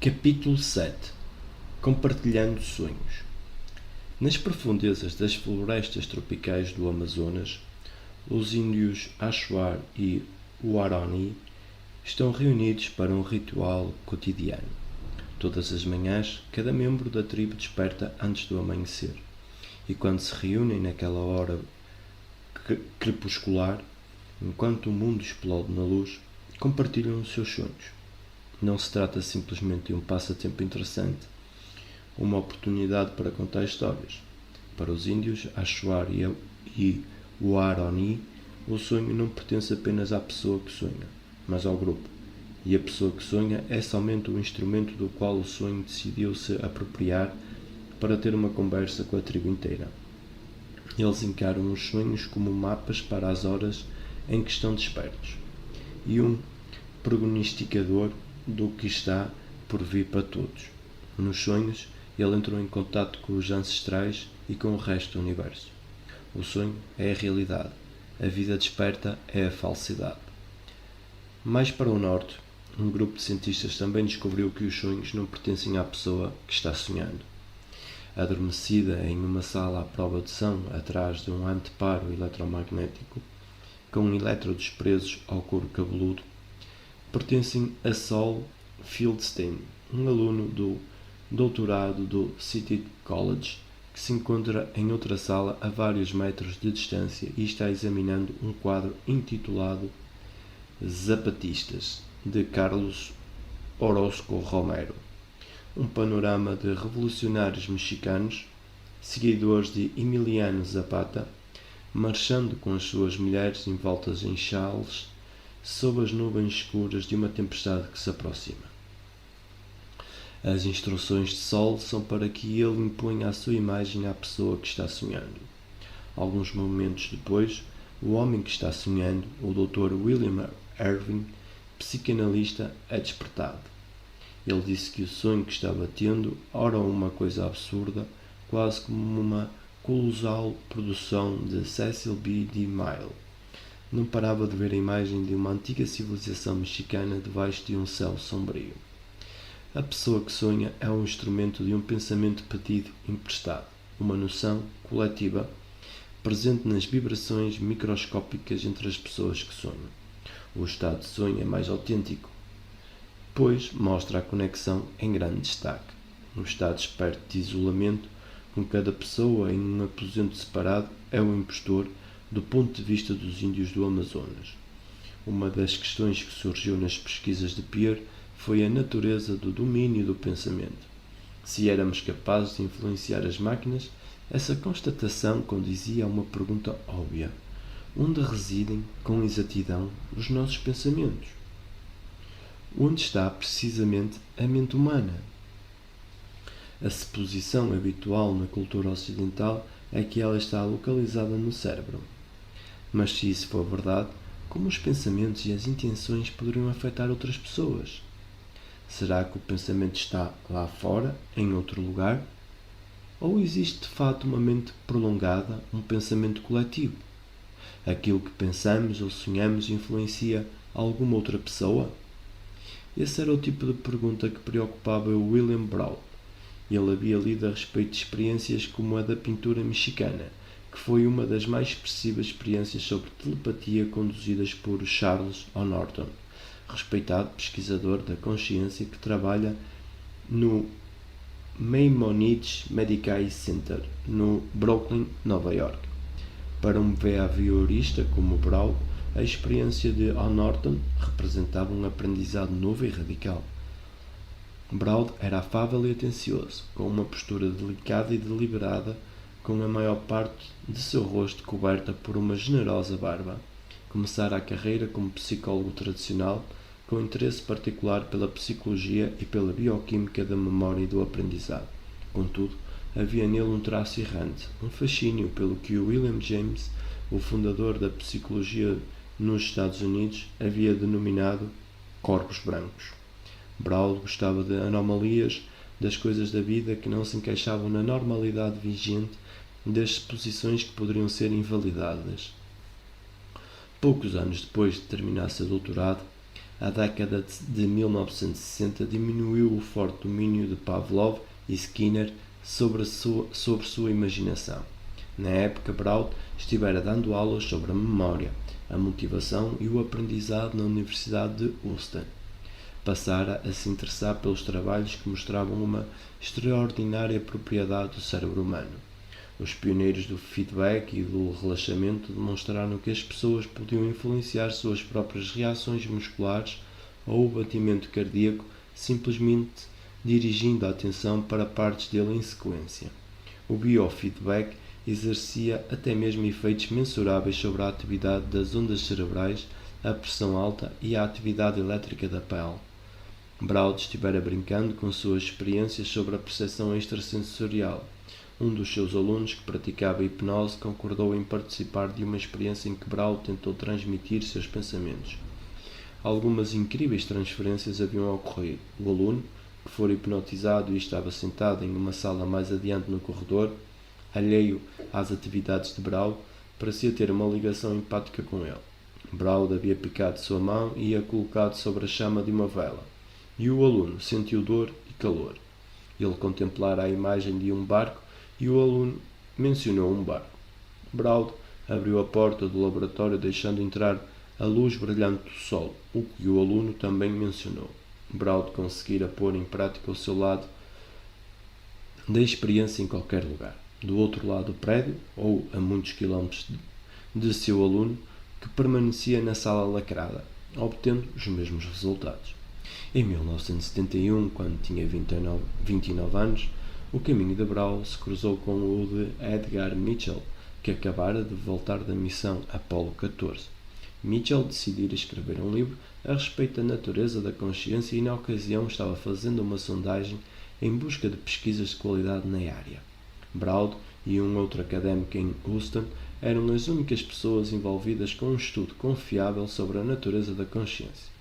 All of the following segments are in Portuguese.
Capítulo 7. Compartilhando sonhos. Nas profundezas das florestas tropicais do Amazonas, os índios Achuar e Huaroni estão reunidos para um ritual cotidiano. Todas as manhãs, cada membro da tribo desperta antes do amanhecer, e quando se reúnem naquela hora crepuscular, enquanto o mundo explode na luz, compartilham os seus sonhos. Não se trata simplesmente de um passatempo interessante, uma oportunidade para contar histórias. Para os índios Achuar e Huaroni, o sonho não pertence apenas à pessoa que sonha, mas ao grupo. E a pessoa que sonha é somente o instrumento do qual o sonho decidiu se apropriar para ter uma conversa com a tribo inteira. Eles encaram os sonhos como mapas para as horas em que estão despertos e um prognosticador do que está por vir para todos. Nos sonhos, ele entrou em contato com os ancestrais e com o resto do universo. O sonho é a realidade, a vida desperta é a falsidade. Mais para o norte, um grupo de cientistas também descobriu que os sonhos não pertencem à pessoa que está sonhando. Adormecida em uma sala à prova de som atrás de um anteparo eletromagnético, com elétrodos presos ao couro cabeludo, pertencem a Saul Fieldstein, um aluno do doutorado do City College, que se encontra em outra sala a vários metros de distância e está examinando um quadro intitulado Zapatistas, de Carlos Orozco Romero. Um panorama de revolucionários mexicanos, seguidores de Emiliano Zapata, marchando com as suas mulheres envoltas em chales sob as nuvens escuras de uma tempestade que se aproxima. As instruções de Sol são para que ele imponha a sua imagem à pessoa que está sonhando. Alguns momentos depois, o homem que está sonhando, o Dr. William Irving, psicanalista, é despertado. Ele disse que o sonho que estava tendo era uma coisa absurda, quase como uma colossal produção de Cecil B. DeMille. Não parava de ver a imagem de uma antiga civilização mexicana debaixo de um céu sombrio. A pessoa que sonha é um instrumento de um pensamento pedido emprestado, uma noção coletiva presente nas vibrações microscópicas entre as pessoas que sonham. O estado de sonho é mais autêntico, pois mostra a conexão em grande destaque. Um estado desperto de isolamento, com cada pessoa em um aposento separado, é o impostor do ponto de vista dos índios do Amazonas. Uma das questões que surgiu nas pesquisas de Pierre foi a natureza do domínio do pensamento. Se éramos capazes de influenciar as máquinas, essa constatação condizia a uma pergunta óbvia: onde residem, com exatidão, os nossos pensamentos? Onde está precisamente a mente humana? A suposição habitual na cultura ocidental é que ela está localizada no cérebro. Mas se isso for verdade, como os pensamentos e as intenções poderiam afetar outras pessoas? Será que o pensamento está lá fora, em outro lugar? Ou existe de fato uma mente prolongada, um pensamento coletivo? Aquilo que pensamos ou sonhamos influencia alguma outra pessoa? Esse era o tipo de pergunta que preocupava o William Braud. Ele havia lido a respeito de experiências como a da pintura mexicana, que foi uma das mais expressivas experiências sobre telepatia conduzidas por Charles O'Norton, respeitado pesquisador da consciência que trabalha no Maimonides Medical Center, no Brooklyn, Nova York. Para um behaviorista como Braud, a experiência de O'Norton representava um aprendizado novo e radical. Braud era afável e atencioso, com uma postura delicada e deliberada, com a maior parte de seu rosto coberta por uma generosa barba. Começara a carreira como psicólogo tradicional, com interesse particular pela psicologia e pela bioquímica da memória e do aprendizado. Contudo, havia nele um traço errante, um fascínio pelo que William James, o fundador da psicologia nos Estados Unidos, havia denominado corpos brancos. Braud gostava de anomalias, das coisas da vida que não se encaixavam na normalidade vigente, das suposições que poderiam ser invalidadas. Poucos anos depois de terminar seu doutorado, A década de 1960 diminuiu o forte domínio de Pavlov e Skinner sobre sua imaginação. Na época, Braud estivera dando aulas sobre a memória, a motivação e o aprendizado na Universidade de Houston. Passara a se interessar pelos trabalhos que mostravam uma extraordinária propriedade do cérebro humano. Os pioneiros do feedback e do relaxamento demonstraram que as pessoas podiam influenciar suas próprias reações musculares ou o batimento cardíaco simplesmente dirigindo a atenção para partes dele em sequência. O biofeedback exercia até mesmo efeitos mensuráveis sobre a atividade das ondas cerebrais, a pressão alta e a atividade elétrica da pele. Braud estivera brincando com suas experiências sobre a percepção extrasensorial. Um dos seus alunos que praticava hipnose concordou em participar de uma experiência em que Braud tentou transmitir seus pensamentos. Algumas incríveis transferências haviam ocorrido. O aluno, que fora hipnotizado e estava sentado em uma sala mais adiante no corredor, alheio às atividades de Braud, parecia ter uma ligação empática com ele. Braud havia picado sua mão e a colocado sobre a chama de uma vela, e o aluno sentiu dor e calor. Ele contemplara a imagem de um barco e o aluno mencionou um barco. Braud abriu a porta do laboratório deixando entrar a luz brilhante do sol, o que o aluno também mencionou. Braud conseguira pôr em prática o seu lado da experiência em qualquer lugar. Do outro lado do prédio, ou a muitos quilómetros de seu aluno, que permanecia na sala lacrada, obtendo os mesmos resultados. Em 1971, quando tinha 29 anos, o caminho de Braud se cruzou com o de Edgar Mitchell, que acabara de voltar da missão Apollo 14. Mitchell decidira escrever um livro a respeito da natureza da consciência e, na ocasião, estava fazendo uma sondagem em busca de pesquisas de qualidade na área. Braud e um outro académico em Houston eram as únicas pessoas envolvidas com um estudo confiável sobre a natureza da consciência.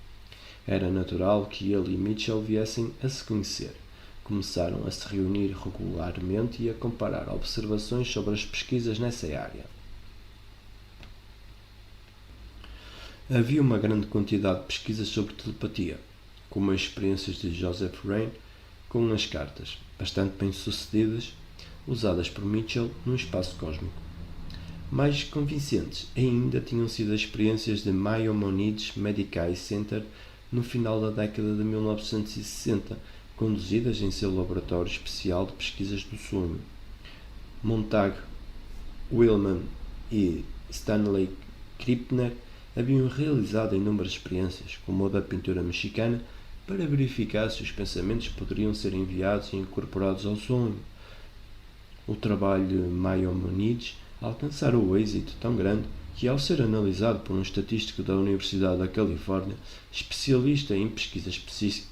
Era natural que ele e Mitchell viessem a se conhecer. Começaram a se reunir regularmente e a comparar observações sobre as pesquisas nessa área. Havia uma grande quantidade de pesquisas sobre telepatia, como as experiências de Joseph Rane com as cartas, bastante bem-sucedidas, usadas por Mitchell no espaço cósmico. Mais convincentes ainda tinham sido as experiências de Maimonides Medical Center no final da década de 1960, conduzidas em seu laboratório especial de pesquisas do sonho. Montague Willman e Stanley Krippner haviam realizado inúmeras experiências, como a da pintura mexicana, para verificar se os pensamentos poderiam ser enviados e incorporados ao sonho. O trabalho de Maimonides alcançara o êxito tão grande que, ao ser analisado por um estatístico da Universidade da Califórnia, especialista em pesquisas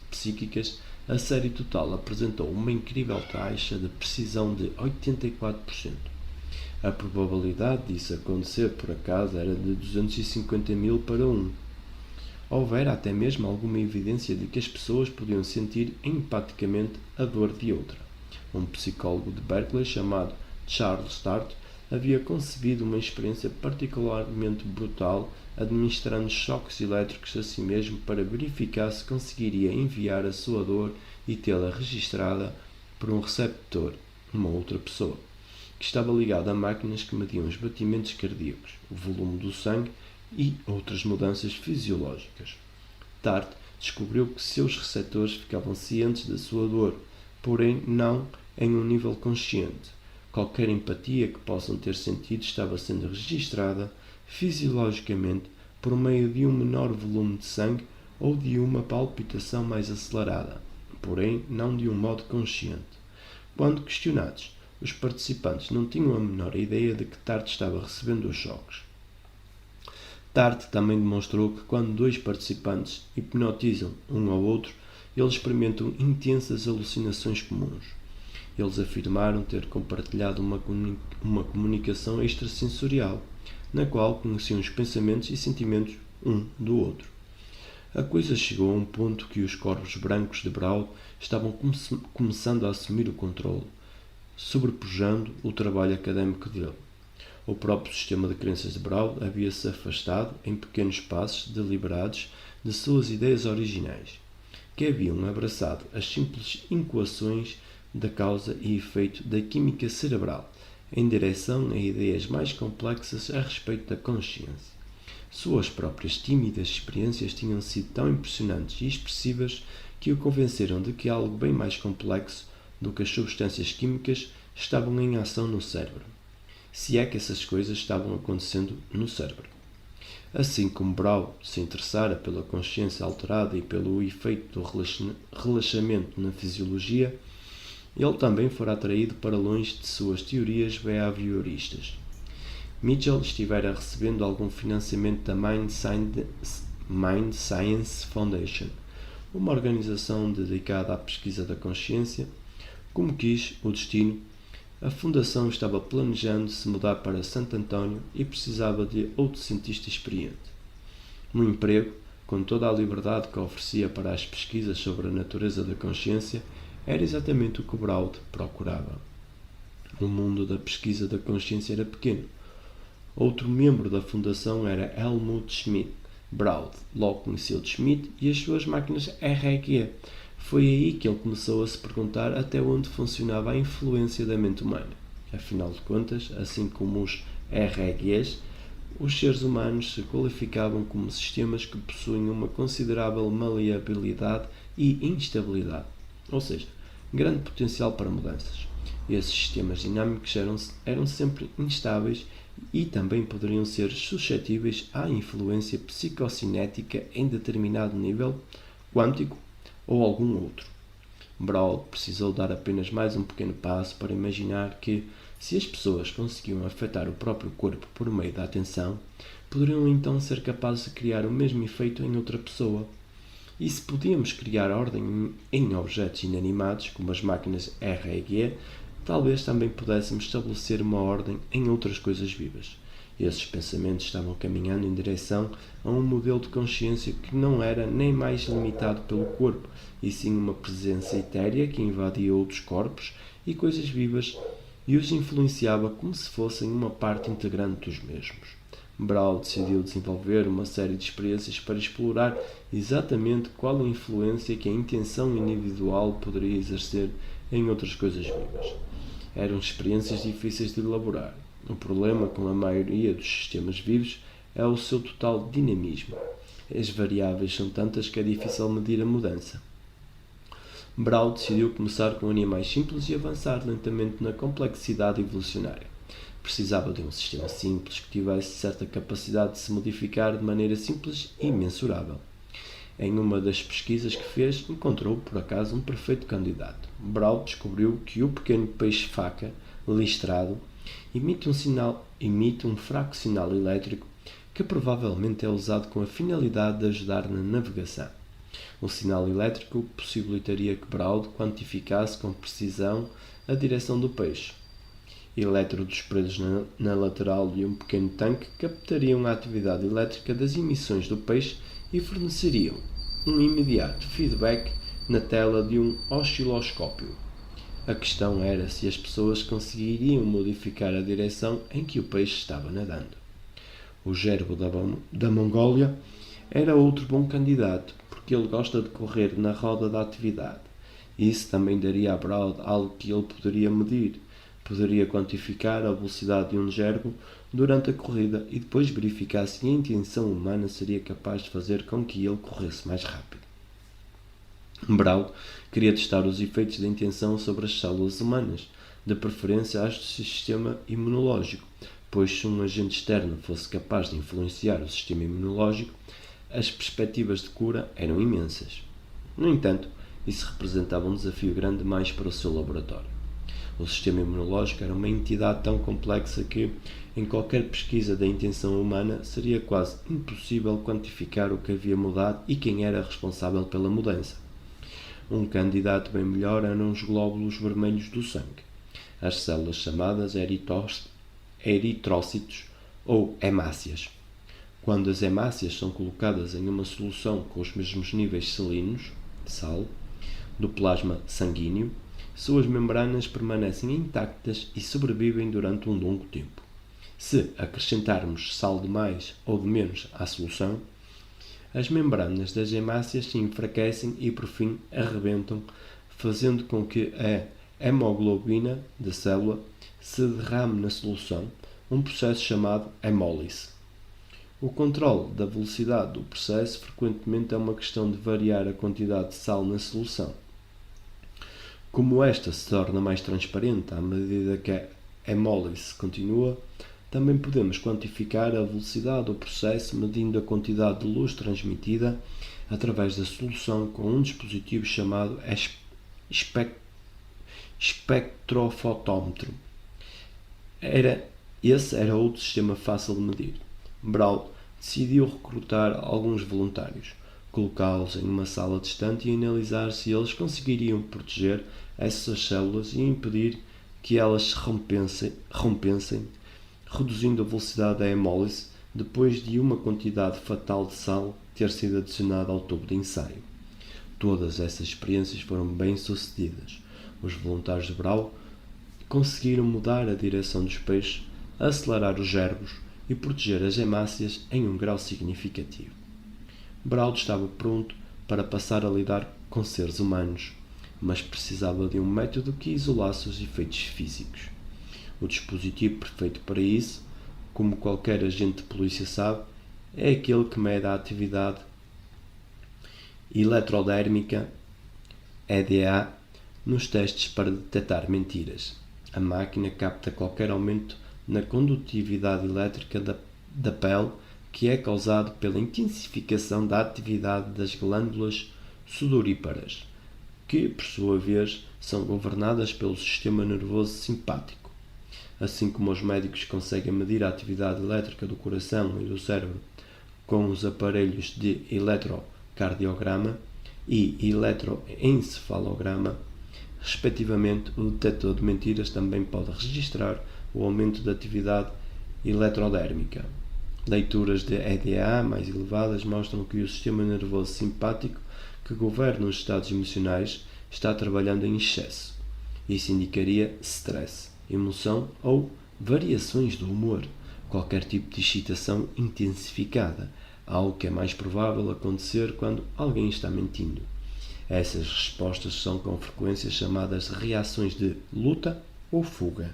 psíquicas, a série total apresentou uma incrível taxa de precisão de 84%. A probabilidade disso acontecer por acaso era de 250.000 para 1. Houvera até mesmo alguma evidência de que as pessoas podiam sentir empaticamente a dor de outra. Um psicólogo de Berkeley chamado Charles Sturt havia concebido uma experiência particularmente brutal, administrando choques elétricos a si mesmo para verificar se conseguiria enviar a sua dor e tê-la registrada por um receptor, uma outra pessoa, que estava ligado a máquinas que mediam os batimentos cardíacos, o volume do sangue e outras mudanças fisiológicas. Tart descobriu que seus receptores ficavam cientes da sua dor, porém não em um nível consciente. Qualquer empatia que possam ter sentido estava sendo registrada fisiologicamente por meio de um menor volume de sangue ou de uma palpitação mais acelerada, porém não de um modo consciente. Quando questionados, os participantes não tinham a menor ideia de que Tart estava recebendo os choques. Tart também demonstrou que quando dois participantes hipnotizam um ao outro, eles experimentam intensas alucinações comuns. Eles afirmaram ter compartilhado uma comunicação extrasensorial, na qual conheciam os pensamentos e sentimentos um do outro. A coisa chegou a um ponto que os corvos brancos de Braud estavam começando a assumir o controle, sobrepujando o trabalho académico dele. O próprio sistema de crenças de Braud havia-se afastado, em pequenos passos deliberados, de suas ideias originais, que haviam abraçado as simples equações da causa e efeito da química cerebral, em direção a ideias mais complexas a respeito da consciência. Suas próprias tímidas experiências tinham sido tão impressionantes e expressivas que o convenceram de que algo bem mais complexo do que as substâncias químicas estavam em ação no cérebro, se é que essas coisas estavam acontecendo no cérebro. Assim como Brown se interessara pela consciência alterada e pelo efeito do relaxamento na fisiologia, ele também fora atraído para longe de suas teorias behavioristas. Mitchell estivera recebendo algum financiamento da Mind Science Foundation, uma organização dedicada à pesquisa da consciência. Como quis o destino, a fundação estava planejando se mudar para Santo António e precisava de outro cientista experiente. Um emprego, com toda a liberdade que oferecia para as pesquisas sobre a natureza da consciência, era exatamente o que Brown procurava. O mundo da pesquisa da consciência era pequeno. Outro membro da fundação era Helmut Schmidt. Brown logo conheceu Schmidt e as suas máquinas REG. Foi aí que ele começou a se perguntar até onde funcionava a influência da mente humana. Afinal de contas, assim como os REGs, os seres humanos se qualificavam como sistemas que possuem uma considerável maleabilidade e instabilidade, ou seja, grande potencial para mudanças. Esses sistemas dinâmicos eram sempre instáveis e também poderiam ser suscetíveis à influência psicocinética em determinado nível quântico ou algum outro. Brown precisou dar apenas mais um pequeno passo para imaginar que, se as pessoas conseguiam afetar o próprio corpo por meio da atenção, poderiam então ser capazes de criar o mesmo efeito em outra pessoa. E se podíamos criar ordem em objetos inanimados, como as máquinas REG, talvez também pudéssemos estabelecer uma ordem em outras coisas vivas. Esses pensamentos estavam caminhando em direção a um modelo de consciência que não era nem mais limitado pelo corpo, e sim uma presença etérea que invadia outros corpos e coisas vivas e os influenciava como se fossem uma parte integrante dos mesmos. Brown decidiu desenvolver uma série de experiências para explorar exatamente qual a influência que a intenção individual poderia exercer em outras coisas vivas. Eram experiências difíceis de elaborar. O problema com a maioria dos sistemas vivos é o seu total dinamismo. As variáveis são tantas que é difícil medir a mudança. Brown decidiu começar com animais simples e avançar lentamente na complexidade evolucionária. Precisava de um sistema simples que tivesse certa capacidade de se modificar de maneira simples e mensurável. Em uma das pesquisas que fez, encontrou, por acaso, um perfeito candidato. Brown descobriu que o pequeno peixe-faca, listrado, emite um fraco sinal elétrico que provavelmente é usado com a finalidade de ajudar na navegação. O sinal elétrico possibilitaria que Brown quantificasse com precisão a direção do peixe. Elétrodos presos na lateral de um pequeno tanque captariam a atividade elétrica das emissões do peixe e forneceriam um imediato feedback na tela de um osciloscópio. A questão era se as pessoas conseguiriam modificar a direção em que o peixe estava nadando. O gerbo da Mongólia era outro bom candidato, porque ele gosta de correr na roda da atividade. Isso também daria a Brown algo que ele poderia medir. Poderia quantificar a velocidade de um gerbo durante a corrida e depois verificar se a intenção humana seria capaz de fazer com que ele corresse mais rápido. Brown queria testar os efeitos da intenção sobre as células humanas, de preferência as do sistema imunológico, pois se um agente externo fosse capaz de influenciar o sistema imunológico, as perspectivas de cura eram imensas. No entanto, isso representava um desafio grande demais para o seu laboratório. O sistema imunológico era uma entidade tão complexa que, em qualquer pesquisa da intenção humana, seria quase impossível quantificar o que havia mudado e quem era responsável pela mudança. Um candidato bem melhor eram os glóbulos vermelhos do sangue, as células chamadas eritrócitos ou hemácias. Quando as hemácias são colocadas em uma solução com os mesmos níveis salinos, sal, do plasma sanguíneo, suas membranas permanecem intactas e sobrevivem durante um longo tempo. Se acrescentarmos sal de mais ou de menos à solução, as membranas das hemácias se enfraquecem e, por fim, arrebentam, fazendo com que a hemoglobina da célula se derrame na solução, um processo chamado hemólise. O controle da velocidade do processo frequentemente é uma questão de variar a quantidade de sal na solução. Como esta se torna mais transparente à medida que a hemólise continua, também podemos quantificar a velocidade do processo medindo a quantidade de luz transmitida através da solução com um dispositivo chamado espectrofotómetro. Esse era outro sistema fácil de medir. Braun decidiu recrutar alguns voluntários, colocá-los em uma sala distante e analisar se eles conseguiriam proteger essas células e impedir que elas se rompessem, reduzindo a velocidade da hemólise depois de uma quantidade fatal de sal ter sido adicionada ao tubo de ensaio. Todas essas experiências foram bem sucedidas. Os voluntários de Braun conseguiram mudar a direção dos peixes, acelerar os gerbos e proteger as hemácias em um grau significativo. Braun estava pronto para passar a lidar com seres humanos, mas precisava de um método que isolasse os efeitos físicos. O dispositivo perfeito para isso, como qualquer agente de polícia sabe, é aquele que mede a atividade eletrodérmica (EDA) nos testes para detectar mentiras. A máquina capta qualquer aumento na condutividade elétrica da pele que é causado pela intensificação da atividade das glândulas sudoríparas, que, por sua vez, são governadas pelo sistema nervoso simpático. Assim como os médicos conseguem medir a atividade elétrica do coração e do cérebro com os aparelhos de eletrocardiograma e eletroencefalograma, respectivamente, o detector de mentiras também pode registrar o aumento da atividade eletrodérmica. Leituras de EDA mais elevadas mostram que o sistema nervoso simpático, que governa os estados emocionais, está trabalhando em excesso. Isso indicaria stress, emoção ou variações do humor, qualquer tipo de excitação intensificada, algo que é mais provável acontecer quando alguém está mentindo. Essas respostas são com frequência chamadas de reações de luta ou fuga.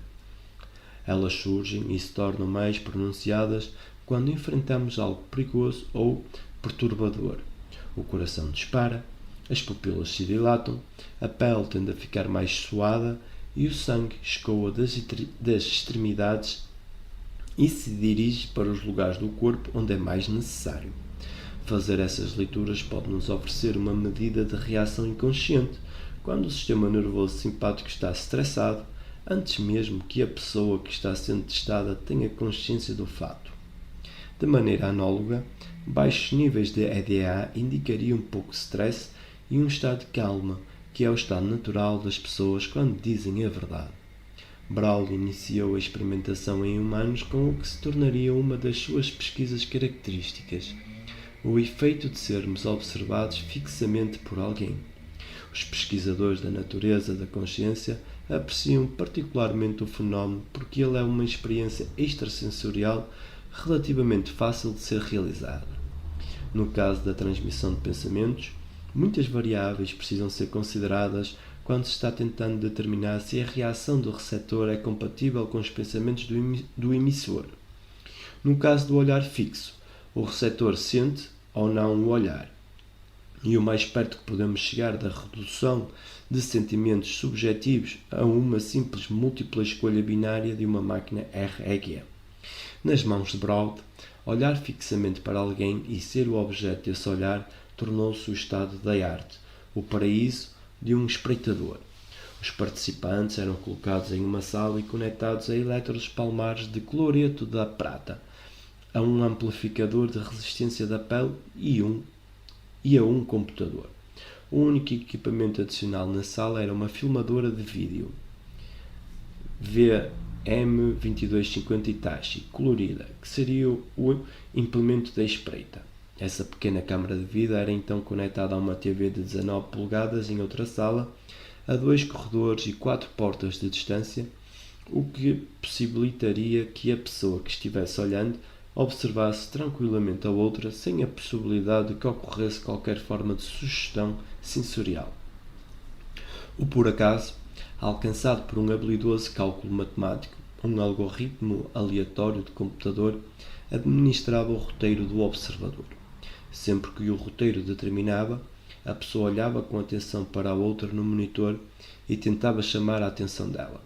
Elas surgem e se tornam mais pronunciadas quando enfrentamos algo perigoso ou perturbador. O coração dispara, as pupilas se dilatam, a pele tende a ficar mais suada e o sangue escoa das extremidades e se dirige para os lugares do corpo onde é mais necessário. Fazer essas leituras pode nos oferecer uma medida de reação inconsciente quando o sistema nervoso simpático está estressado, antes mesmo que a pessoa que está sendo testada tenha consciência do fato. De maneira análoga, baixos níveis de EDA indicariam pouco stress e um estado de calma, que é o estado natural das pessoas quando dizem a verdade. Braun iniciou a experimentação em humanos com o que se tornaria uma das suas pesquisas características: o efeito de sermos observados fixamente por alguém. Os pesquisadores da natureza da consciência apreciam particularmente o fenómeno porque ele é uma experiência extrasensorial relativamente fácil de ser realizada. No caso da transmissão de pensamentos, muitas variáveis precisam ser consideradas quando se está tentando determinar se a reação do receptor é compatível com os pensamentos do emissor. No caso do olhar fixo, o receptor sente ou não o olhar. E o mais perto que podemos chegar da redução de sentimentos subjetivos a uma simples múltipla escolha binária de uma máquina REG. Nas mãos de Braun, olhar fixamente para alguém e ser o objeto desse olhar tornou-se o estado da arte, o paraíso de um espreitador. Os participantes eram colocados em uma sala e conectados a elétrodos palmares de cloreto da prata, a um amplificador de resistência da pele e a um computador. O único equipamento adicional na sala era uma filmadora de vídeo VM2250 Hitachi colorida, que seria o implemento da espreita. Essa pequena câmara de vídeo era então conectada a uma TV de 19 polegadas em outra sala, a 2 corredores e 4 portas de distância, o que possibilitaria que a pessoa que estivesse olhando observasse tranquilamente a outra sem a possibilidade de que ocorresse qualquer forma de sugestão sensorial. O por acaso, alcançado por um habilidoso cálculo matemático, um algoritmo aleatório de computador, administrava o roteiro do observador. Sempre que o roteiro determinava, a pessoa olhava com atenção para a outra no monitor e tentava chamar a atenção dela.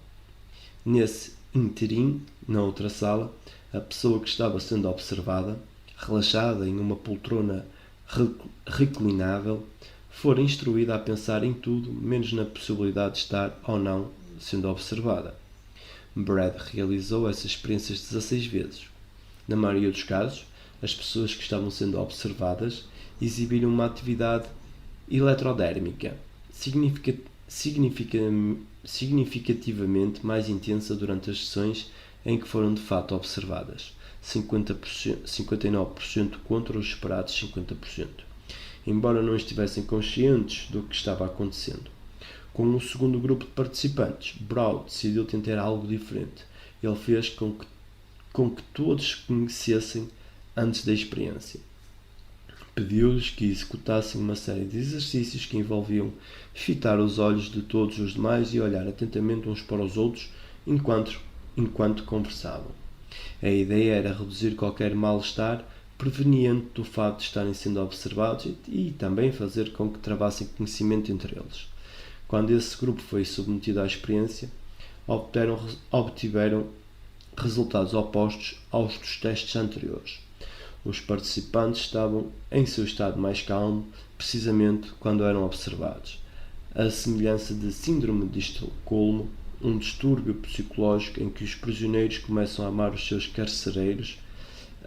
Nesse interim, na outra sala, a pessoa que estava sendo observada, relaxada em uma poltrona reclinável, fora instruída a pensar em tudo menos na possibilidade de estar ou não sendo observada. Brad realizou essas experiências 16 vezes. Na maioria dos casos, as pessoas que estavam sendo observadas exibiram uma atividade eletrodérmica significativamente mais intensa durante as sessões em que foram de fato observadas, 59% contra os esperados 50%, embora não estivessem conscientes do que estava acontecendo. Com o segundo grupo de participantes, Brown decidiu tentar algo diferente. Ele fez com que todos se conhecessem antes da experiência. Pediu-lhes que executassem uma série de exercícios que envolviam fitar os olhos de todos os demais e olhar atentamente uns para os outros enquanto conversavam. A ideia era reduzir qualquer mal-estar proveniente do facto de estarem sendo observados e também fazer com que travassem conhecimento entre eles. Quando esse grupo foi submetido à experiência, obtiveram resultados opostos aos dos testes anteriores. Os participantes estavam em seu estado mais calmo, precisamente quando eram observados. A semelhança de síndrome de Estocolmo, um distúrbio psicológico em que os prisioneiros começam a amar os seus carcereiros,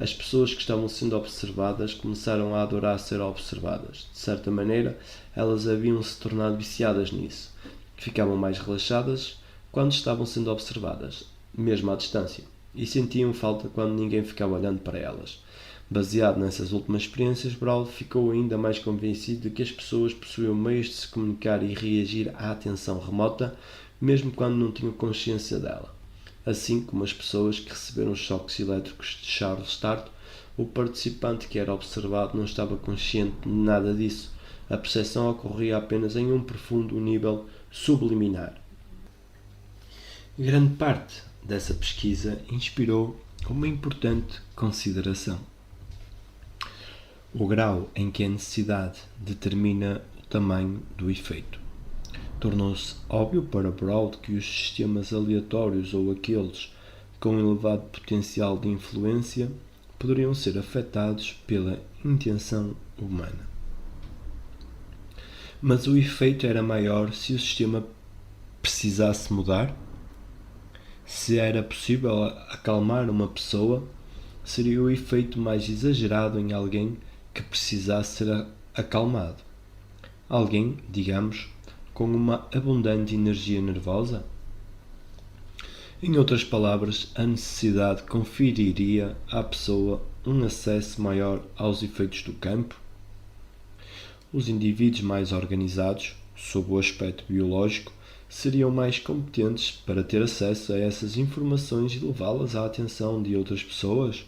as pessoas que estavam sendo observadas começaram a adorar ser observadas. De certa maneira, elas haviam se tornado viciadas nisso. Ficavam mais relaxadas quando estavam sendo observadas, mesmo à distância, e sentiam falta quando ninguém ficava olhando para elas. Baseado nessas últimas experiências, Brown ficou ainda mais convencido de que as pessoas possuíam meios de se comunicar e reagir à atenção remota, mesmo quando não tinham consciência dela. Assim como as pessoas que receberam choques elétricos de Charles Start, o participante que era observado não estava consciente de nada disso. A percepção ocorria apenas em um profundo nível subliminar. Grande parte dessa pesquisa inspirou uma importante consideração: o grau em que a necessidade determina o tamanho do efeito. Tornou-se óbvio para Brown que os sistemas aleatórios ou aqueles com elevado potencial de influência poderiam ser afetados pela intenção humana. Mas o efeito era maior se o sistema precisasse mudar? Se era possível acalmar uma pessoa, seria o efeito mais exagerado em alguém que precisasse ser acalmado. Alguém, digamos, com uma abundante energia nervosa? Em outras palavras, a necessidade conferiria à pessoa um acesso maior aos efeitos do campo? Os indivíduos mais organizados, sob o aspecto biológico, seriam mais competentes para ter acesso a essas informações e levá-las à atenção de outras pessoas?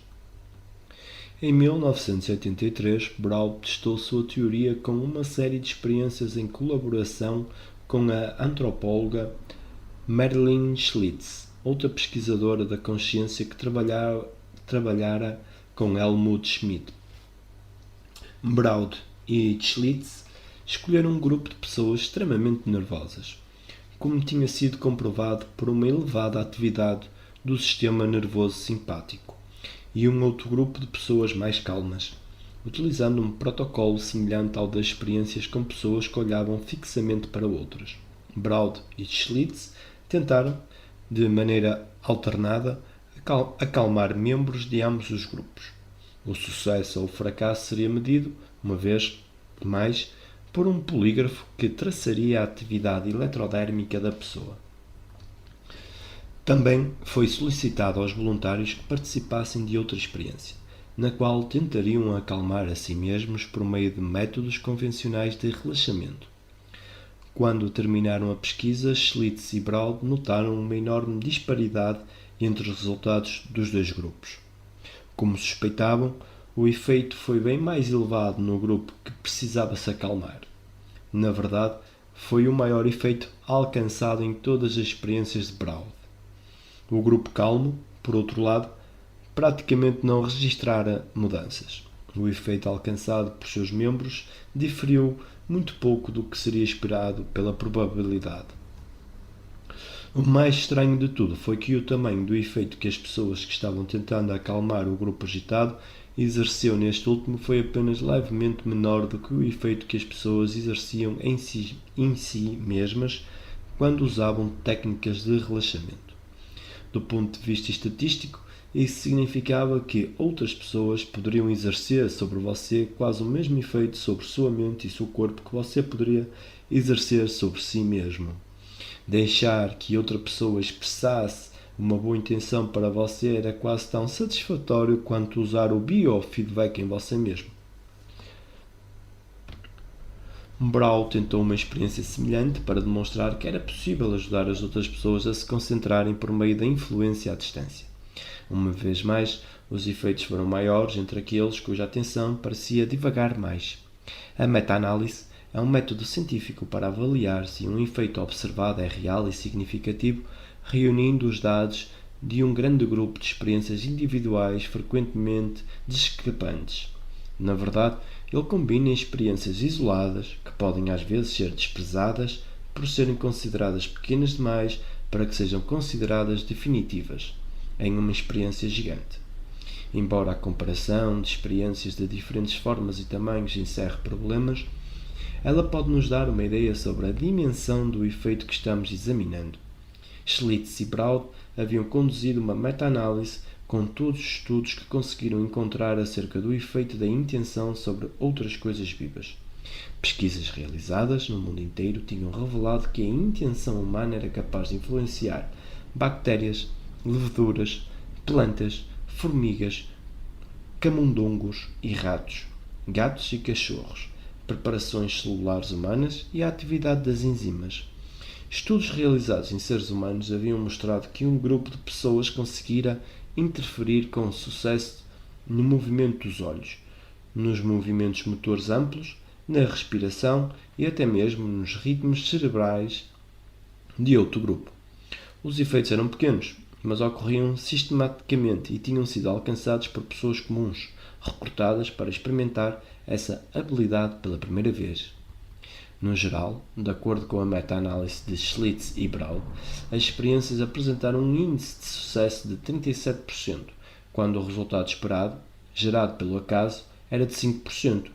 Em 1983, Brown testou sua teoria com uma série de experiências em colaboração com a antropóloga Marilyn Schlitz, outra pesquisadora da consciência que trabalhara com Helmut Schmidt. Brown e Schlitz escolheram um grupo de pessoas extremamente nervosas, como tinha sido comprovado por uma elevada atividade do sistema nervoso simpático, e um outro grupo de pessoas mais calmas, utilizando um protocolo semelhante ao das experiências com pessoas que olhavam fixamente para outras. Brown e Schlitz tentaram, de maneira alternada, acalmar membros de ambos os grupos. O sucesso ou o fracasso seria medido, uma vez mais, por um polígrafo que traçaria a atividade eletrodérmica da pessoa. Também foi solicitado aos voluntários que participassem de outra experiência, na qual tentariam acalmar a si mesmos por meio de métodos convencionais de relaxamento. Quando terminaram a pesquisa, Schlitz e Brown notaram uma enorme disparidade entre os resultados dos dois grupos. Como suspeitavam, o efeito foi bem mais elevado no grupo que precisava se acalmar. Na verdade, foi o maior efeito alcançado em todas as experiências de Braud. O grupo calmo, por outro lado, praticamente não registrara mudanças. O efeito alcançado por seus membros diferiu muito pouco do que seria esperado pela probabilidade. O mais estranho de tudo foi que o tamanho do efeito que as pessoas que estavam tentando acalmar o grupo agitado exerceu neste último foi apenas levemente menor do que o efeito que as pessoas exerciam em si mesmas quando usavam técnicas de relaxamento. Do ponto de vista estatístico, isso significava que outras pessoas poderiam exercer sobre você quase o mesmo efeito sobre sua mente e seu corpo que você poderia exercer sobre si mesmo. Deixar que outra pessoa expressasse uma boa intenção para você era quase tão satisfatório quanto usar o biofeedback em você mesmo. Braud tentou uma experiência semelhante para demonstrar que era possível ajudar as outras pessoas a se concentrarem por meio da influência à distância. Uma vez mais, os efeitos foram maiores entre aqueles cuja atenção parecia divagar mais. A meta-análise é um método científico para avaliar se um efeito observado é real e significativo, reunindo os dados de um grande grupo de experiências individuais frequentemente discrepantes. Na verdade, ele combina experiências isoladas, que podem às vezes ser desprezadas por serem consideradas pequenas demais para que sejam consideradas definitivas, em uma experiência gigante. Embora a comparação de experiências de diferentes formas e tamanhos encerre problemas, ela pode nos dar uma ideia sobre a dimensão do efeito que estamos examinando. Schlitz e Braud haviam conduzido uma meta-análise com todos os estudos que conseguiram encontrar acerca do efeito da intenção sobre outras coisas vivas. Pesquisas realizadas no mundo inteiro tinham revelado que a intenção humana era capaz de influenciar bactérias, leveduras, plantas, formigas, camundongos e ratos, gatos e cachorros, preparações celulares humanas e a atividade das enzimas. Estudos realizados em seres humanos haviam mostrado que um grupo de pessoas conseguira interferir com sucesso no movimento dos olhos, nos movimentos motores amplos, na respiração e até mesmo nos ritmos cerebrais de outro grupo. Os efeitos eram pequenos, mas ocorriam sistematicamente e tinham sido alcançados por pessoas comuns, recrutadas para experimentar essa habilidade pela primeira vez. No geral, de acordo com a meta-análise de Schlitz e Braud, as experiências apresentaram um índice de sucesso de 37%, quando o resultado esperado, gerado pelo acaso, era de 5%.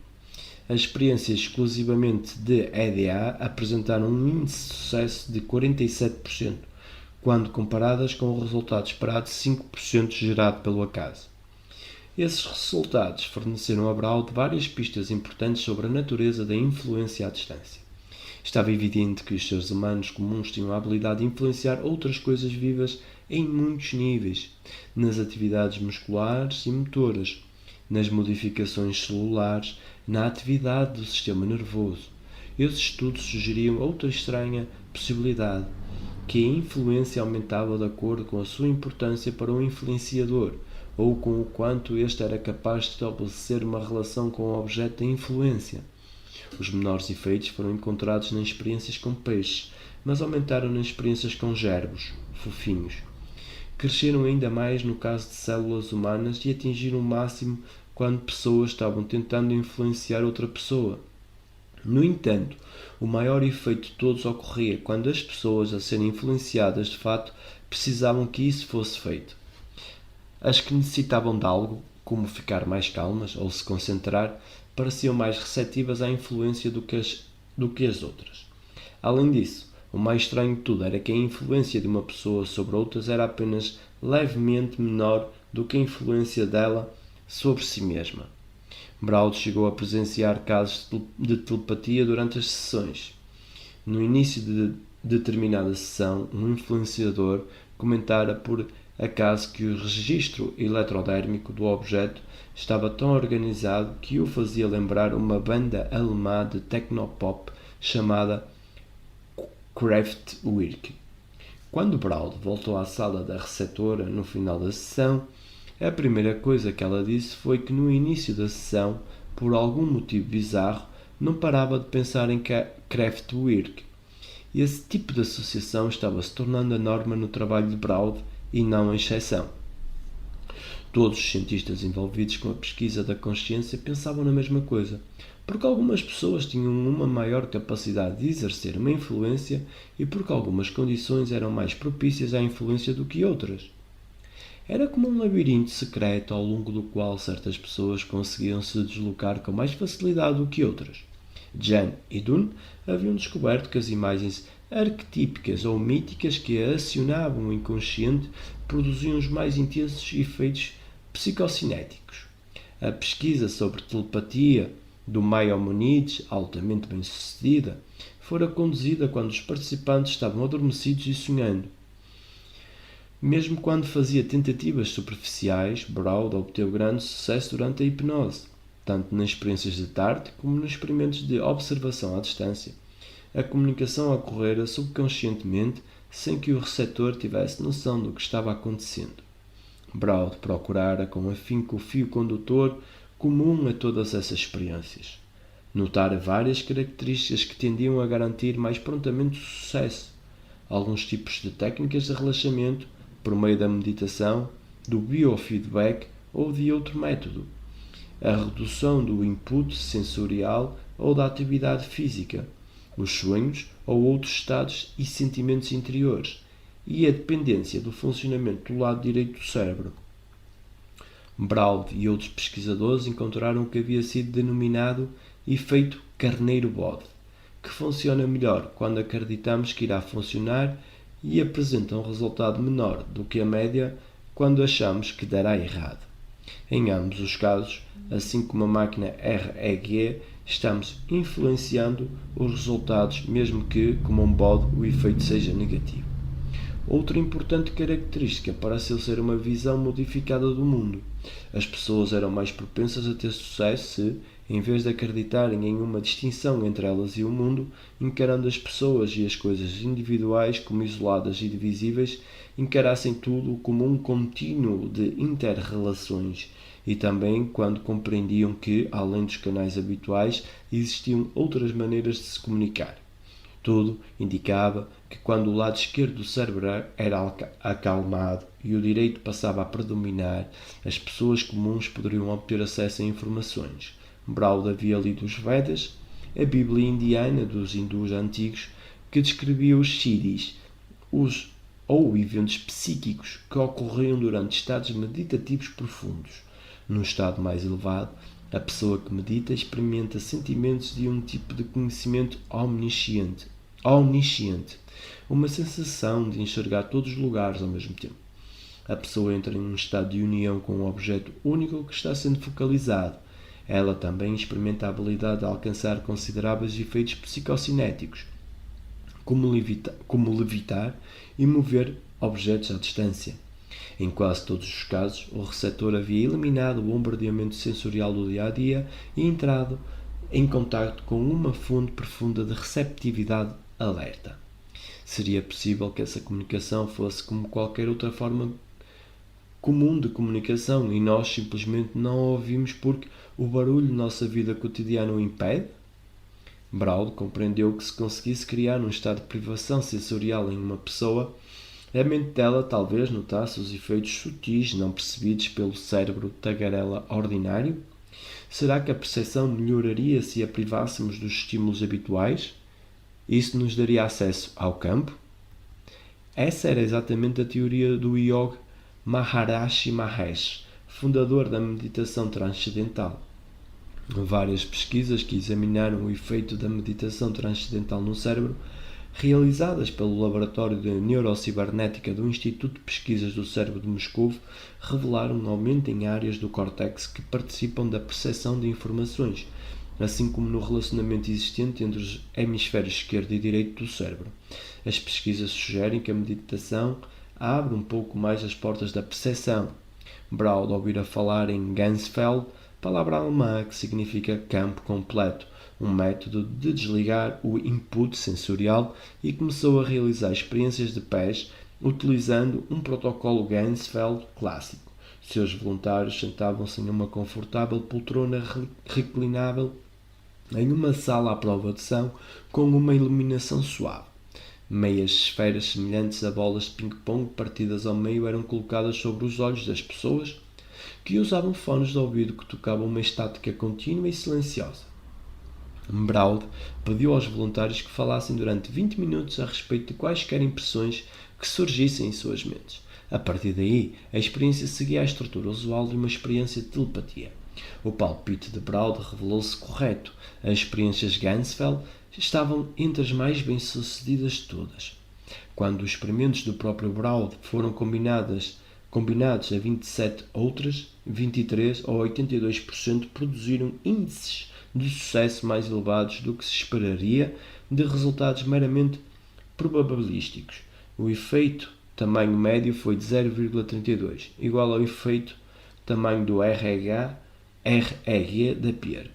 As experiências exclusivamente de EDA apresentaram um índice de sucesso de 47%, quando comparadas com o resultado esperado de 5% gerado pelo acaso. Esses resultados forneceram a Braud várias pistas importantes sobre a natureza da influência à distância. Estava evidente que os seres humanos comuns tinham a habilidade de influenciar outras coisas vivas em muitos níveis, nas atividades musculares e motoras, nas modificações celulares, na atividade do sistema nervoso. Esses estudos sugeriam outra estranha possibilidade, que a influência aumentava de acordo com a sua importância para o influenciador, ou com o quanto este era capaz de estabelecer uma relação com o objeto da influência. Os menores efeitos foram encontrados nas experiências com peixes, mas aumentaram nas experiências com gerbos, fofinhos. Cresceram ainda mais no caso de células humanas e atingiram o máximo quando pessoas estavam tentando influenciar outra pessoa. No entanto, o maior efeito de todos ocorria quando as pessoas a serem influenciadas de fato precisavam que isso fosse feito. As que necessitavam de algo, como ficar mais calmas ou se concentrar, pareciam mais receptivas à influência do que as outras. Além disso, o mais estranho de tudo era que a influência de uma pessoa sobre outras era apenas levemente menor do que a influência dela sobre si mesma. Braud chegou a presenciar casos de telepatia durante as sessões. No início de determinada sessão, um influenciador comentara por acaso que o registro eletrodérmico do objeto estava tão organizado que o fazia lembrar uma banda alemã de technopop chamada Kraftwerk. Quando Braud voltou à sala da receptora no final da sessão, A primeira coisa que ela disse foi que no início da sessão, por algum motivo bizarro, não parava de pensar em Kraftwerk. Esse tipo de associação estava se tornando a norma no trabalho de Braud e não a exceção. Todos os cientistas envolvidos com a pesquisa da consciência pensavam na mesma coisa, porque algumas pessoas tinham uma maior capacidade de exercer uma influência e porque algumas condições eram mais propícias à influência do que outras. Era como um labirinto secreto ao longo do qual certas pessoas conseguiam se deslocar com mais facilidade do que outras. Jan e Dunn haviam descoberto que as imagens arquetípicas ou míticas que acionavam o inconsciente produziam os mais intensos efeitos psicocinéticos. A pesquisa sobre telepatia do Maimonides, altamente bem-sucedida, fora conduzida quando os participantes estavam adormecidos e sonhando. Mesmo quando fazia tentativas superficiais, Braud obteve grande sucesso durante a hipnose, tanto nas experiências de tarde como nos experimentos de observação à distância. A comunicação ocorrera subconscientemente sem que o receptor tivesse noção do que estava acontecendo. Braud procurara com afinco o fio condutor comum a todas essas experiências. Notara várias características que tendiam a garantir mais prontamente o sucesso. Alguns tipos de técnicas de relaxamento, por meio da meditação, do biofeedback ou de outro método. A redução do input sensorial ou da atividade física, os sonhos ou outros estados e sentimentos interiores, e a dependência do funcionamento do lado direito do cérebro. Braud e outros pesquisadores encontraram o que havia sido denominado efeito carneiro-bode, que funciona melhor quando acreditamos que irá funcionar e apresenta um resultado menor do que a média quando achamos que dará errado. Em ambos os casos, assim como a máquina REG, estamos influenciando os resultados, mesmo que, como um bode, o efeito seja negativo. Outra importante característica parece ser uma visão modificada do mundo. As pessoas eram mais propensas a ter sucesso se, em vez de acreditarem em uma distinção entre elas e o mundo, encarando as pessoas e as coisas individuais como isoladas e divisíveis, encarassem tudo como um contínuo de inter-relações, e também quando compreendiam que, além dos canais habituais, existiam outras maneiras de se comunicar. Tudo indicava que quando o lado esquerdo do cérebro era acalmado e o direito passava a predominar, as pessoas comuns poderiam obter acesso a informações. Braud havia lido os Vedas, a Bíblia indiana dos hindus antigos, que descrevia os siddhis, ou eventos psíquicos que ocorriam durante estados meditativos profundos. Num estado mais elevado, a pessoa que medita experimenta sentimentos de um tipo de conhecimento omnisciente, uma sensação de enxergar todos os lugares ao mesmo tempo. A pessoa entra em um estado de união com um objeto único que está sendo focalizado. Ela também experimenta a habilidade de alcançar consideráveis efeitos psicocinéticos, como levitar e mover objetos à distância. Em quase todos os casos, o receptor havia eliminado o bombardeamento sensorial do dia-a-dia e entrado em contacto com uma fonte profunda de receptividade alerta. Seria possível que essa comunicação fosse como qualquer outra forma comum de comunicação e nós simplesmente não a ouvimos porque o barulho de nossa vida cotidiana o impede? Braud compreendeu que se conseguisse criar um estado de privação sensorial em uma pessoa, a mente dela talvez notasse os efeitos sutis não percebidos pelo cérebro tagarela ordinário? Será que a percepção melhoraria se a privássemos dos estímulos habituais? Isso nos daria acesso ao campo? Essa era exatamente a teoria do Yogi Maharishi Mahesh, fundador da meditação transcendental. Várias pesquisas que examinaram o efeito da meditação transcendental no cérebro, realizadas pelo Laboratório de Neurocibernética do Instituto de Pesquisas do Cérebro de Moscou, revelaram um aumento em áreas do córtex que participam da percepção de informações, assim como no relacionamento existente entre os hemisférios esquerdo e direito do cérebro. As pesquisas sugerem que a meditação abre um pouco mais as portas da percepção. Braud ouvira falar em Ganzfeld, palavra alemã que significa campo completo, um método de desligar o input sensorial, e começou a realizar experiências de pés utilizando um protocolo Ganzfeld clássico. Seus voluntários sentavam-se em uma confortável poltrona reclinável em uma sala à prova de som com uma iluminação suave. Meias esferas semelhantes a bolas de ping-pong partidas ao meio eram colocadas sobre os olhos das pessoas que usavam fones de ouvido que tocavam uma estática contínua e silenciosa. Braud pediu aos voluntários que falassem durante 20 minutos a respeito de quaisquer impressões que surgissem em suas mentes. A partir daí, a experiência seguia a estrutura usual de uma experiência de telepatia. O palpite de Braud revelou-se correto. As experiências Ganzfeld estavam entre as mais bem-sucedidas de todas. Quando os experimentos do próprio Braud foram combinados a 27 outras, 23 ou 82% produziram índices de sucesso mais elevados do que se esperaria de resultados meramente probabilísticos. O efeito tamanho médio foi de 0,32, igual ao efeito tamanho do REG da Pear.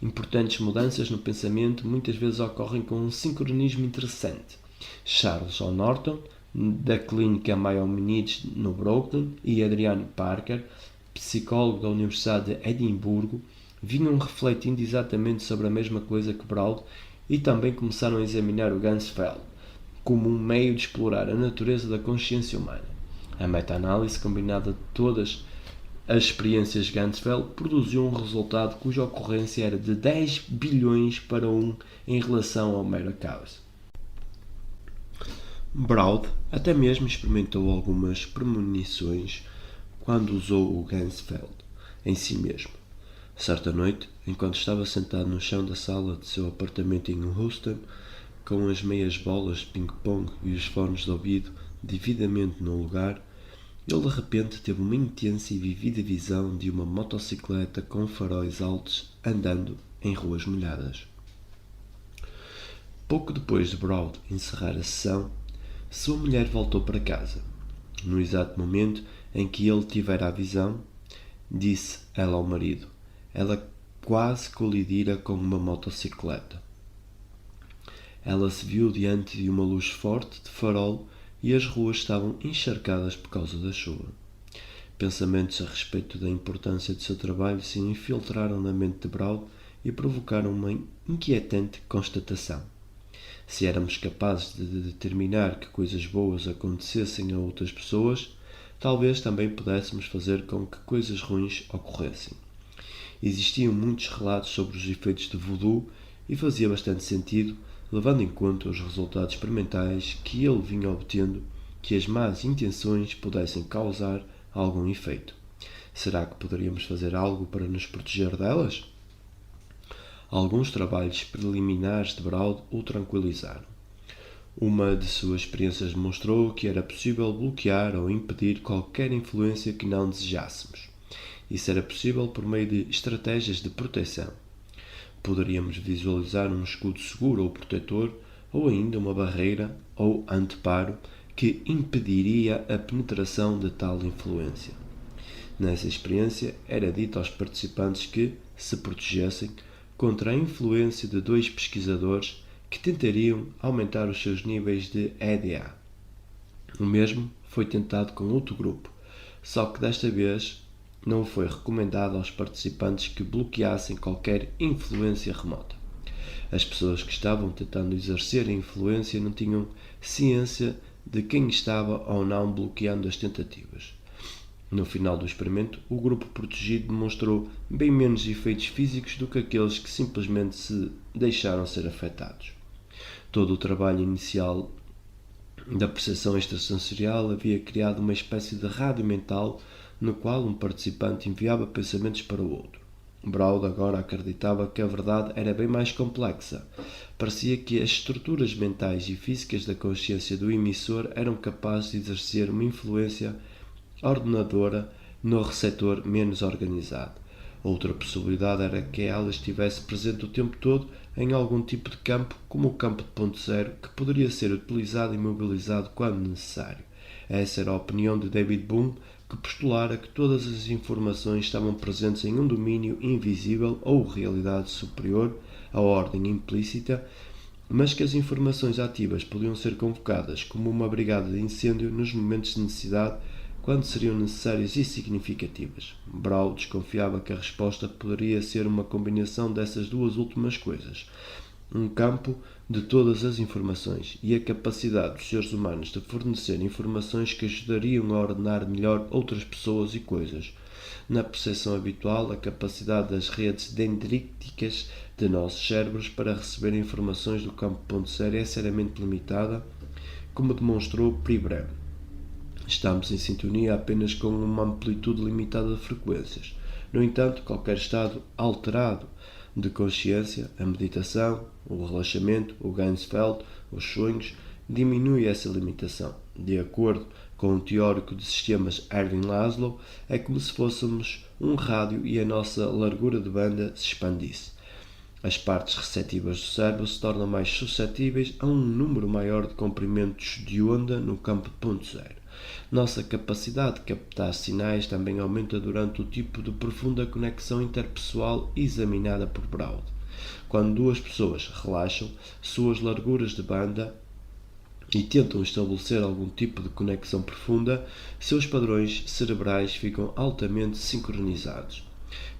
Importantes mudanças no pensamento muitas vezes ocorrem com um sincronismo interessante. Charles O. Norton, da Clínica Maimonides no Brooklyn, e Adrian Parker, psicólogo da Universidade de Edimburgo, vinham refletindo exatamente sobre a mesma coisa que Braud e também começaram a examinar o Ganzfeld como um meio de explorar a natureza da consciência humana. A meta-análise combinada de todas as experiências Ganzfeld produziu um resultado cuja ocorrência era de 10 bilhões para 1 em relação ao mero caos. Braud até mesmo experimentou algumas premonições quando usou o Ganzfeld em si mesmo. Certa noite, enquanto estava sentado no chão da sala de seu apartamento em Houston, com as meias bolas de ping-pong e os fones de ouvido devidamente no lugar, ele de repente teve uma intensa e vivida visão de uma motocicleta com faróis altos andando em ruas molhadas. Pouco depois de Braud encerrar a sessão, sua mulher voltou para casa. No exato momento em que ele tivera a visão, disse ela ao marido: ela quase colidira com uma motocicleta. Ela se viu diante de uma luz forte de farol e as ruas estavam encharcadas por causa da chuva. Pensamentos a respeito da importância de seu trabalho se infiltraram na mente de Braud e provocaram uma inquietante constatação. Se éramos capazes de determinar que coisas boas acontecessem a outras pessoas, talvez também pudéssemos fazer com que coisas ruins ocorressem. Existiam muitos relatos sobre os efeitos de voodoo e fazia bastante sentido, levando em conta os resultados experimentais que ele vinha obtendo, que as más intenções pudessem causar algum efeito. Será que poderíamos fazer algo para nos proteger delas? Alguns trabalhos preliminares de Braud o tranquilizaram. Uma de suas experiências demonstrou que era possível bloquear ou impedir qualquer influência que não desejássemos. Isso era possível por meio de estratégias de proteção. Poderíamos visualizar um escudo seguro ou protetor, ou ainda uma barreira ou anteparo que impediria a penetração de tal influência. Nessa experiência, era dito aos participantes que se protegessem contra a influência de 2 pesquisadores que tentariam aumentar os seus níveis de EDA. O mesmo foi tentado com outro grupo, só que desta vez não foi recomendado aos participantes que bloqueassem qualquer influência remota. As pessoas que estavam tentando exercer a influência não tinham ciência de quem estava ou não bloqueando as tentativas. No final do experimento, o grupo protegido demonstrou bem menos efeitos físicos do que aqueles que simplesmente se deixaram ser afetados. Todo o trabalho inicial da percepção extrasensorial havia criado uma espécie de rádio mental no qual um participante enviava pensamentos para o outro. Braud agora acreditava que a verdade era bem mais complexa. Parecia que as estruturas mentais e físicas da consciência do emissor eram capazes de exercer uma influência ordenadora no receptor menos organizado. Outra possibilidade era que ela estivesse presente o tempo todo em algum tipo de campo, como o campo de ponto zero, que poderia ser utilizado e mobilizado quando necessário. Essa era a opinião de David Bohm, que postulara que todas as informações estavam presentes em um domínio invisível ou realidade superior à ordem implícita, mas que as informações ativas podiam ser convocadas como uma brigada de incêndio nos momentos de necessidade quando seriam necessárias e significativas. Braud desconfiava que a resposta poderia ser uma combinação dessas duas últimas coisas. Um campo de todas as informações e a capacidade dos seres humanos de fornecer informações que ajudariam a ordenar melhor outras pessoas e coisas. Na percepção habitual, a capacidade das redes dendríticas de nossos cérebros para receber informações do campo ponto zero é seriamente limitada, como demonstrou Pribram. Estamos em sintonia apenas com uma amplitude limitada de frequências. No entanto, qualquer estado alterado de consciência, a meditação, o relaxamento, o Ganzfeld, os sonhos, diminui essa limitação. De acordo com o teórico de sistemas Erwin Laszlo, é como se fôssemos um rádio e a nossa largura de banda se expandisse. As partes receptivas do cérebro se tornam mais suscetíveis a um número maior de comprimentos de onda no campo de ponto zero. Nossa capacidade de captar sinais também aumenta durante o tipo de profunda conexão interpessoal examinada por Braud. Quando duas pessoas relaxam suas larguras de banda e tentam estabelecer algum tipo de conexão profunda, seus padrões cerebrais ficam altamente sincronizados.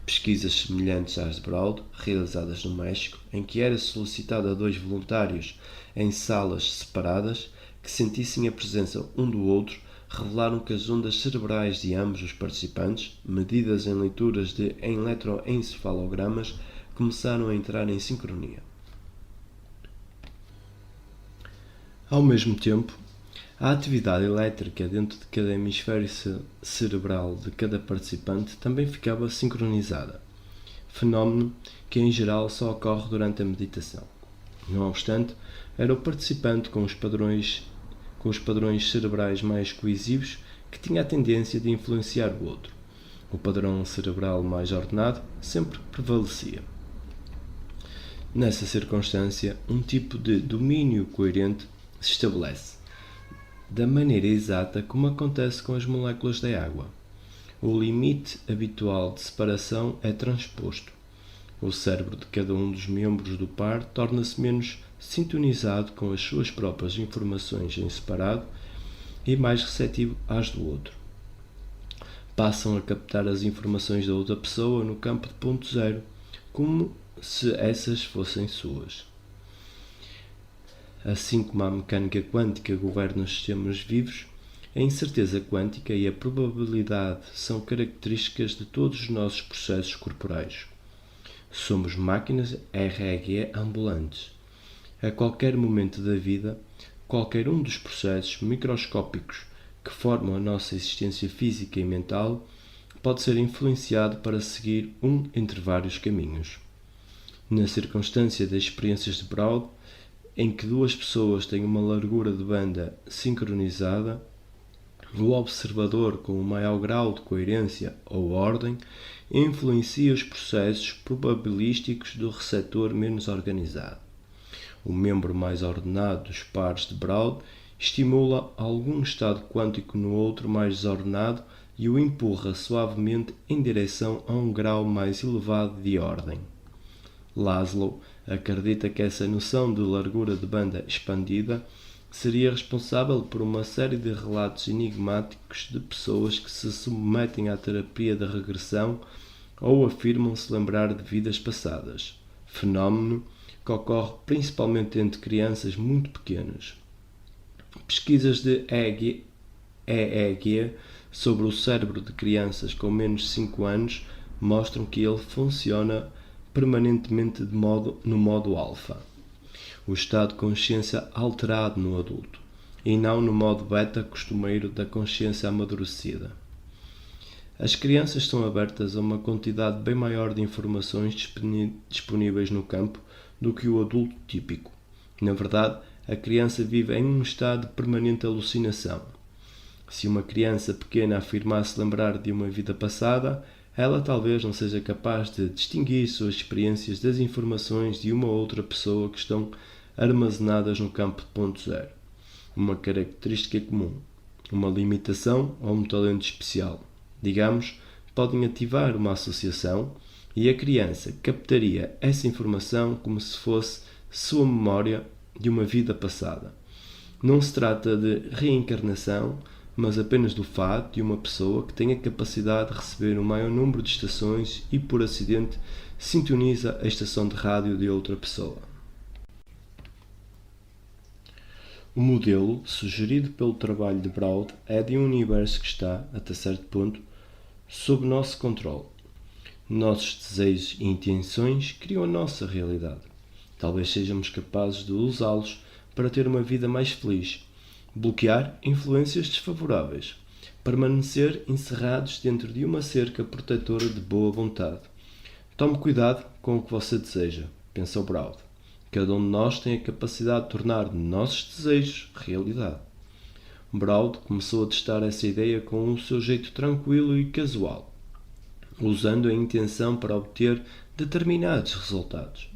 Pesquisas semelhantes às de Braud, realizadas no México, em que era solicitado a dois voluntários em salas separadas que sentissem a presença um do outro, revelaram que as ondas cerebrais de ambos os participantes, medidas em leituras de eletroencefalogramas, começaram a entrar em sincronia. Ao mesmo tempo, a atividade elétrica dentro de cada hemisfério cerebral de cada participante também ficava sincronizada, fenómeno que em geral só ocorre durante a meditação. Não obstante, era o participante com os padrões cerebrais mais coesivos que tinha a tendência de influenciar o outro. O padrão cerebral mais ordenado sempre prevalecia. Nessa circunstância, um tipo de domínio coerente se estabelece, da maneira exata como acontece com as moléculas da água. O limite habitual de separação é transposto. O cérebro de cada um dos membros do par torna-se menos sintonizado com as suas próprias informações em separado e mais receptivo às do outro. Passam a captar as informações da outra pessoa no campo de ponto zero, como se essas fossem suas. Assim como a mecânica quântica governa os sistemas vivos, a incerteza quântica e a probabilidade são características de todos os nossos processos corporais. Somos máquinas REG ambulantes. A qualquer momento da vida, qualquer um dos processos microscópicos que formam a nossa existência física e mental pode ser influenciado para seguir um entre vários caminhos. Na circunstância das experiências de Braud, em que duas pessoas têm uma largura de banda sincronizada, o observador com o maior grau de coerência ou ordem influencia os processos probabilísticos do receptor menos organizado. O membro mais ordenado dos pares de Braud estimula algum estado quântico no outro mais desordenado e o empurra suavemente em direção a um grau mais elevado de ordem. Laszlo acredita que essa noção de largura de banda expandida seria responsável por uma série de relatos enigmáticos de pessoas que se submetem à terapia de regressão ou afirmam se lembrar de vidas passadas, fenómeno que ocorre principalmente entre crianças muito pequenas. Pesquisas de EEG sobre o cérebro de crianças com menos de 5 anos mostram que ele funciona permanentemente no modo alfa, o estado de consciência alterado no adulto, e não no modo beta costumeiro da consciência amadurecida. As crianças estão abertas a uma quantidade bem maior de informações disponíveis no campo do que o adulto típico. Na verdade, a criança vive em um estado de permanente alucinação. Se uma criança pequena afirmasse lembrar de uma vida passada, ela talvez não seja capaz de distinguir suas experiências das informações de uma ou outra pessoa que estão armazenadas no campo de ponto zero. Uma característica comum, uma limitação ou um talento especial. Digamos, podem ativar uma associação e a criança captaria essa informação como se fosse sua memória de uma vida passada. Não se trata de reencarnação, mas apenas do fato de uma pessoa que tem a capacidade de receber o maior número de estações e, por acidente, sintoniza a estação de rádio de outra pessoa. O modelo sugerido pelo trabalho de Broad é de um universo que está, até certo ponto, sob nosso controle. Nossos desejos e intenções criam a nossa realidade. Talvez sejamos capazes de usá-los para ter uma vida mais feliz, bloquear influências desfavoráveis, permanecer encerrados dentro de uma cerca protetora de boa vontade. Tome cuidado com o que você deseja, pensou Broad. Cada um de nós tem a capacidade de tornar nossos desejos realidade. Broad começou a testar essa ideia com o seu jeito tranquilo e casual, usando a intenção para obter determinados resultados.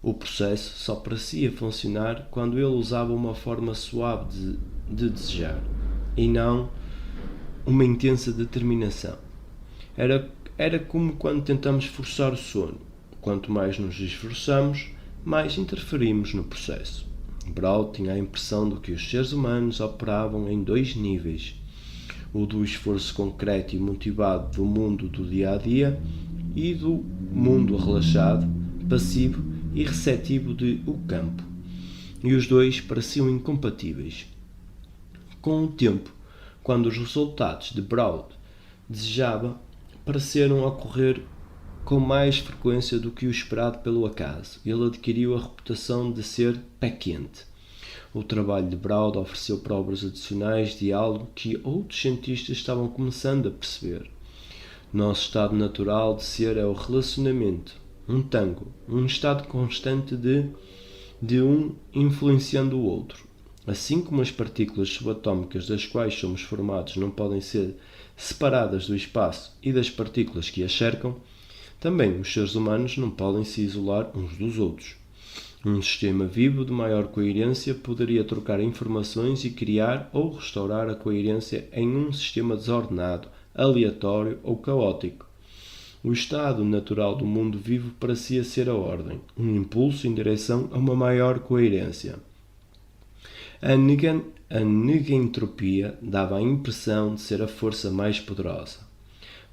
O processo só parecia funcionar quando ele usava uma forma suave de desejar, e não uma intensa determinação. Era como quando tentamos forçar o sono. Quanto mais nos esforçamos, mais interferimos no processo. Broad tinha a impressão de que os seres humanos operavam em dois níveis: o do esforço concreto e motivado do mundo do dia-a-dia e do mundo relaxado, passivo e receptivo de o campo. E os dois pareciam incompatíveis. Com o tempo, quando os resultados de Broad desejava pareceram ocorrer com mais frequência do que o esperado pelo acaso, ele adquiriu a reputação de ser pé quente. O trabalho de Broad ofereceu provas adicionais de algo que outros cientistas estavam começando a perceber. Nosso estado natural de ser é o relacionamento, um tango, um estado constante de um influenciando o outro. Assim como as partículas subatómicas das quais somos formados não podem ser separadas do espaço e das partículas que as cercam, também os seres humanos não podem se isolar uns dos outros. Um sistema vivo de maior coerência poderia trocar informações e criar ou restaurar a coerência em um sistema desordenado, aleatório ou caótico. O estado natural do mundo vivo parecia ser a ordem, um impulso em direção a uma maior coerência. A negentropia dava a impressão de ser a força mais poderosa.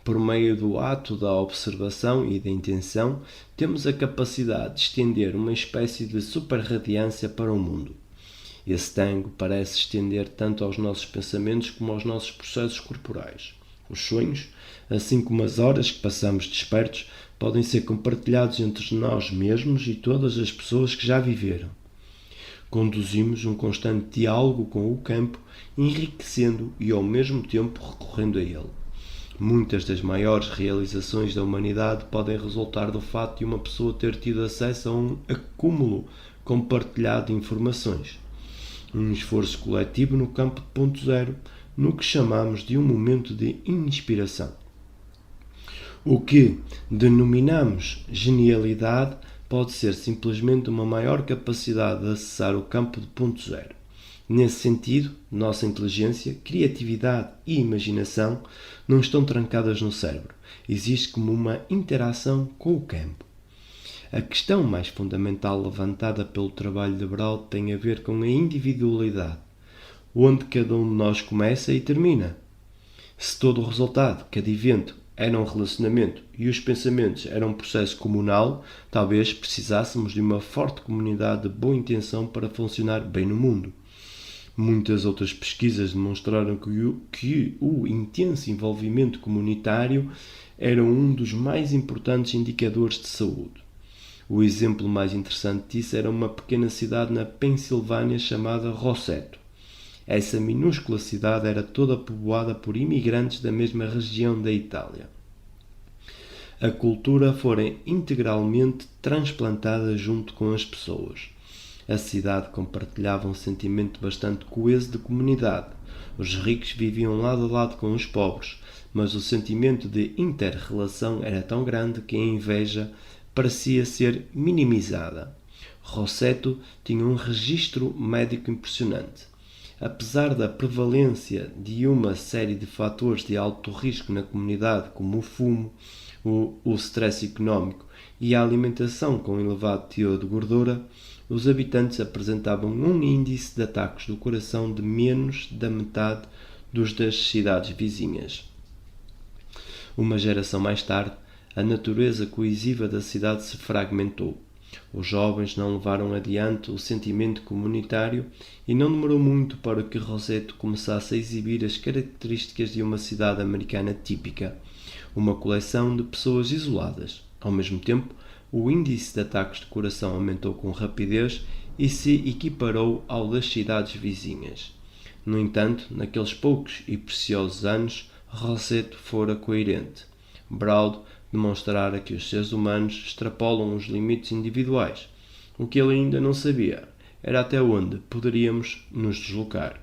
Por meio do ato da observação e da intenção, temos a capacidade de estender uma espécie de superradiância para o mundo. Esse tango parece estender tanto aos nossos pensamentos como aos nossos processos corporais. Os sonhos, assim como as horas que passamos despertos, podem ser compartilhados entre nós mesmos e todas as pessoas que já viveram. Conduzimos um constante diálogo com o campo, enriquecendo e ao mesmo tempo recorrendo a ele. Muitas das maiores realizações da humanidade podem resultar do fato de uma pessoa ter tido acesso a um acúmulo compartilhado de informações. Um esforço coletivo no campo de ponto zero, no que chamamos de um momento de inspiração. O que denominamos genialidade pode ser simplesmente uma maior capacidade de acessar o campo de ponto zero. Nesse sentido, nossa inteligência, criatividade e imaginação não estão trancadas no cérebro. Existe como uma interação com o campo. A questão mais fundamental levantada pelo trabalho de Broad tem a ver com a individualidade, onde cada um de nós começa e termina. Se todo o resultado, cada evento, era um relacionamento e os pensamentos eram um processo comunal, talvez precisássemos de uma forte comunidade de boa intenção para funcionar bem no mundo. Muitas outras pesquisas demonstraram que o intenso envolvimento comunitário era um dos mais importantes indicadores de saúde. O exemplo mais interessante disso era uma pequena cidade na Pensilvânia chamada Roseto. Essa minúscula cidade era toda povoada por imigrantes da mesma região da Itália. A cultura fora integralmente transplantada junto com as pessoas. A cidade compartilhava um sentimento bastante coeso de comunidade. Os ricos viviam lado a lado com os pobres, mas o sentimento de inter-relação era tão grande que a inveja parecia ser minimizada. Roseto tinha um registro médico impressionante. Apesar da prevalência de uma série de fatores de alto risco na comunidade, como o fumo, o stress económico e a alimentação com elevado teor de gordura, os habitantes apresentavam um índice de ataques do coração de menos da metade dos das cidades vizinhas. Uma geração mais tarde, a natureza coesiva da cidade se fragmentou. Os jovens não levaram adiante o sentimento comunitário e não demorou muito para que Rosseto começasse a exibir as características de uma cidade americana típica, uma coleção de pessoas isoladas. Ao mesmo tempo, o índice de ataques de coração aumentou com rapidez e se equiparou ao das cidades vizinhas. No entanto, naqueles poucos e preciosos anos, Rosseto fora coerente. Braud demonstrara que os seres humanos extrapolam os limites individuais. O que ele ainda não sabia era até onde poderíamos nos deslocar.